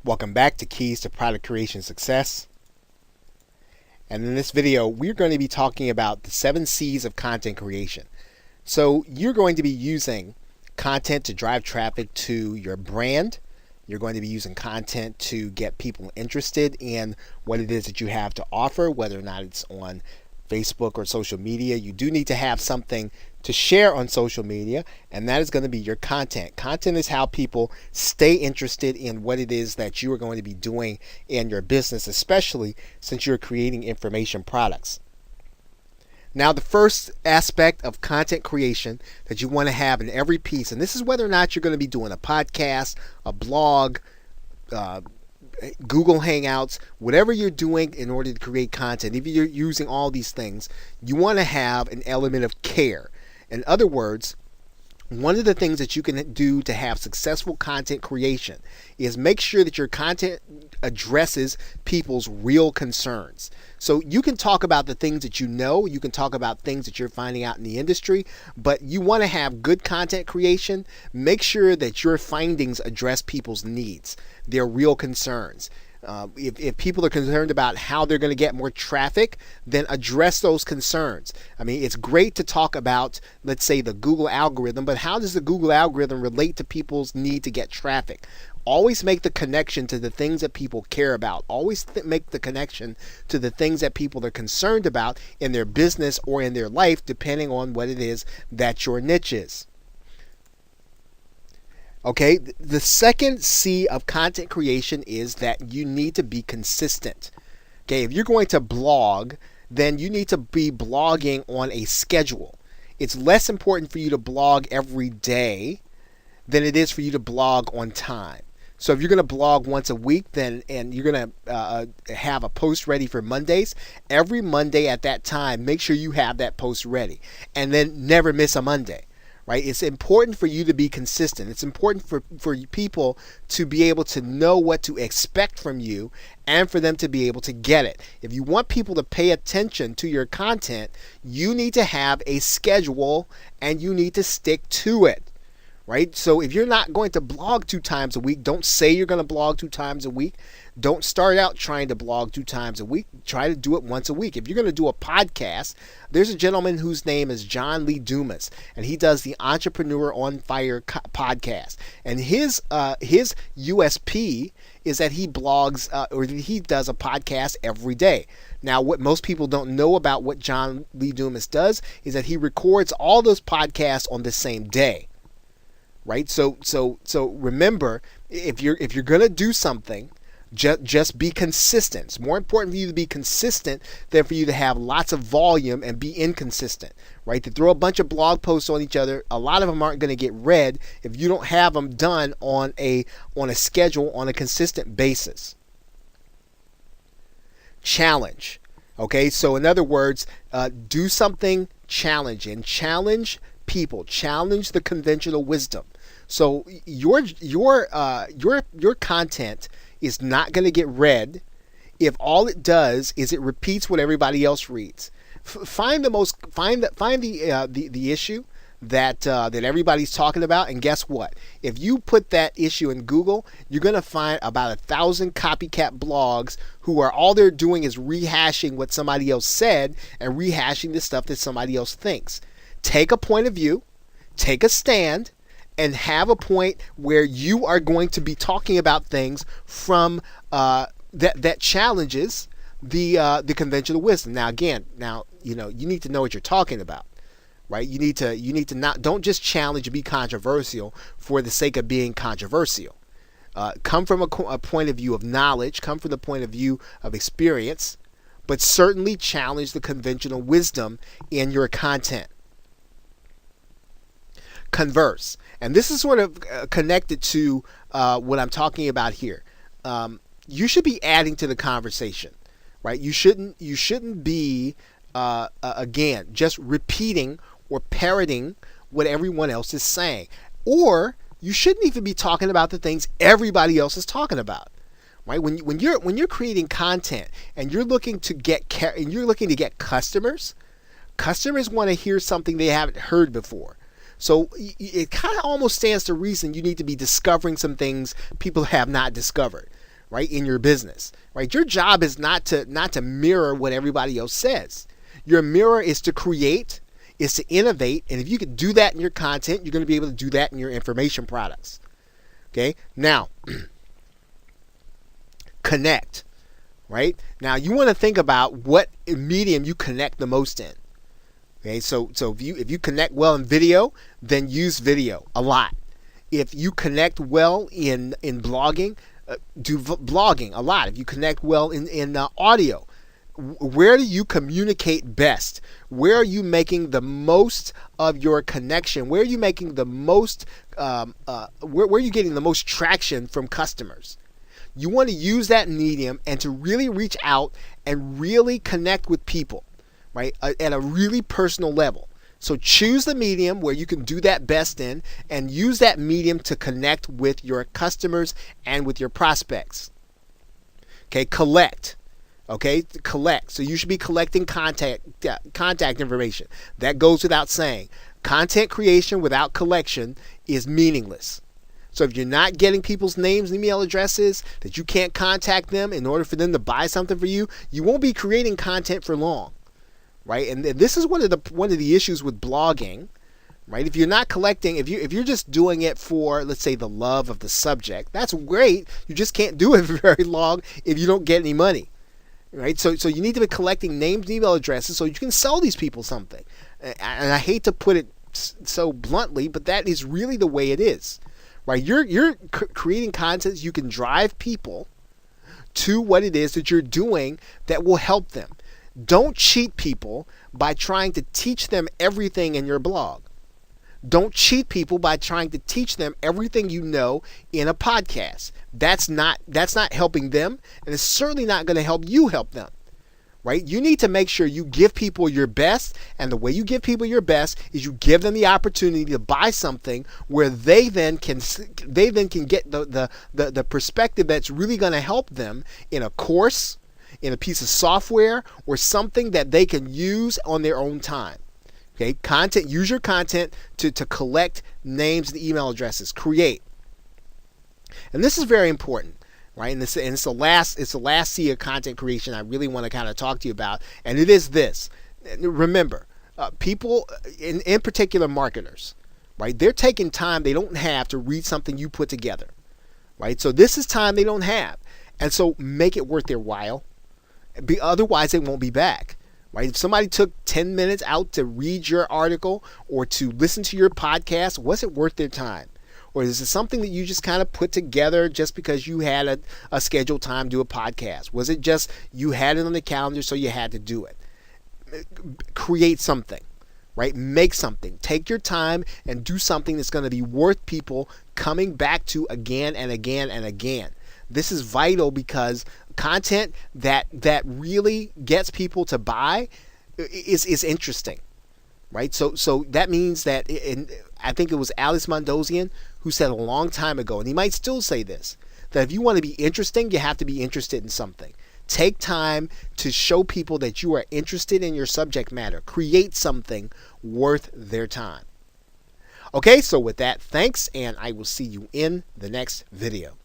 Welcome back to Keys to Product Creation Success. And in this video, we're going to be talking about the 7 C's of content creation. So you're going to be using content to drive traffic to your brand. You're going to be using content to get people interested in what it is that you have to offer, whether or not it's on Facebook or social media. You do need to have something to share on social media, and that is going to be your content. Content is how people stay interested in what it is that you are going to be doing in your business, especially since you're creating information products. Now, the first aspect of content creation that you want to have in every piece, and this is whether or not you're going to be doing a podcast, a blog, Google Hangouts, whatever you're doing in order to create content, if you're using all these things, you want to have an element of care. In other words, one of the things that you can do to have successful content creation is make sure that your content addresses people's real concerns. So you can talk about the things that you know, you can talk about things that you're finding out in the industry, but you want to have good content creation. Make sure that your findings address people's needs, their real concerns. If people are concerned about how they're going to get more traffic, then address those concerns. I mean, it's great to talk about, let's say, the Google algorithm, but how does the Google algorithm relate to people's need to get traffic? Always make the connection to the things that people care about. Always make the connection to the things that people are concerned about in their business or in their life, depending on what it is that your niche is. Okay, the second C of content creation is that you need to be consistent. Okay, if you're going to blog, then you need to be blogging on a schedule. It's less important for you to blog every day than it is for you to blog on time. So if you're going to blog once a week, and you're going to have a post ready for Mondays, every Monday at that time, make sure you have that post ready, and then never miss a Monday. Right? It's important for you to be consistent. It's important for people to be able to know what to expect from you and for them to be able to get it. If you want people to pay attention to your content, you need to have a schedule and you need to stick to it. Right? So if you're not going to blog 2 times a week, don't say you're going to blog 2 times a week. Don't start out trying to blog 2 times a week. Try to do it once a week. If you're going to do a podcast, there's a gentleman whose name is John Lee Dumas, and he does the Entrepreneur on Fire podcast. And his USP is that he blogs or he does a podcast every day. Now, what most people don't know about what John Lee Dumas does is that he records all those podcasts on the same day. Right? So remember, if you're going to do something, just be consistent. It's more important for you to be consistent than for you to have lots of volume and be inconsistent. Right? To throw a bunch of blog posts on each other, a lot of them aren't going to get read if you don't have them done on a schedule on a consistent basis. Challenge. Okay? So in other words, do something challenging. Challenge people. Challenge the conventional wisdom. So your content is not going to get read if all it does is it repeats what everybody else reads. Find the issue that everybody's talking about, and guess what? If you put that issue in Google, you're going to find about 1,000 copycat blogs who are all they're doing is rehashing what somebody else said and rehashing the stuff that somebody else thinks. Take a point of view, take a stand, and have a point where you are going to be talking about things from that challenges the conventional wisdom. Now again, you need to know what you're talking about, right? You need to don't just challenge and be controversial for the sake of being controversial. Come from a point of view of knowledge, come from the point of view of experience, but certainly challenge the conventional wisdom in your content. Converse. And this is sort of connected to what I'm talking about here. You should be adding to the conversation, right? You shouldn't be again just repeating or parroting what everyone else is saying, or you shouldn't even be talking about the things everybody else is talking about. Right? When you're creating content and you're looking to get customers want to hear something they haven't heard before. So it kind of almost stands to reason you need to be discovering some things people have not discovered. right, in your business, right? Your job is not to mirror what everybody else says. Your mirror is to create, is to innovate, and if you can do that in your content, you're going to be able to do that in your information products. Okay? Now, connect, right? Now, you want to think about what medium you connect the most in. Okay? So if you connect well in video, then use video a lot. If you connect well in blogging, do blogging a lot. If you connect well in audio, where do you communicate best? Where are you making the most of your connection? Where are you making the most? Where are you getting the most traction from customers? You want to use that medium and to really reach out and really connect with people, right, at a really personal level. So choose the medium where you can do that best in, and use that medium to connect with your customers and with your prospects. Okay, collect. Okay, collect. So you should be collecting contact information. That goes without saying. Content creation without collection is meaningless. So if you're not getting people's names and email addresses, that you can't contact them in order for them to buy something for you, you won't be creating content for long. Right, and this is one of the issues with blogging, right? If you're not collecting, if you're just doing it for, let's say, the love of the subject, that's great. You just can't do it for very long if you don't get any money, right? So you need to be collecting names and email addresses so you can sell these people something. And I hate to put it so bluntly, but that is really the way it is, right? You're creating content so you can drive people to what it is that you're doing that will help them. Don't cheat people by trying to teach them everything in your blog. Don't cheat people by trying to teach them everything you know in a podcast. That's not helping them, and it's certainly not going to help you help them. Right? You need to make sure you give people your best, and the way you give people your best is you give them the opportunity to buy something where they then can get the perspective that's really going to help them in a course, in a piece of software, or something that they can use on their own time. Okay, content. Use your content to collect names and email addresses. Create, and this is very important, right? And it's the last C of content creation I really want to kind of talk to you about, and it is this. Remember, people, in particular marketers, right? They're taking time they don't have to read something you put together, right? So this is time they don't have, and so make it worth their while. Otherwise, they won't be back, right? If somebody took 10 minutes out to read your article or to listen to your podcast, was it worth their time? Or is it something that you just kind of put together just because you had a scheduled time to do a podcast? Was it just you had it on the calendar so you had to do it? Create something, right? Make something. Take your time and do something that's going to be worth people coming back to again and again and again. This is vital because content that really gets people to buy is interesting, right? So that means that, I think it was Alice Mondosian who said a long time ago, and he might still say this, that if you want to be interesting, you have to be interested in something. Take time to show people that you are interested in your subject matter. Create something worth their time. Okay, so with that, thanks, and I will see you in the next video.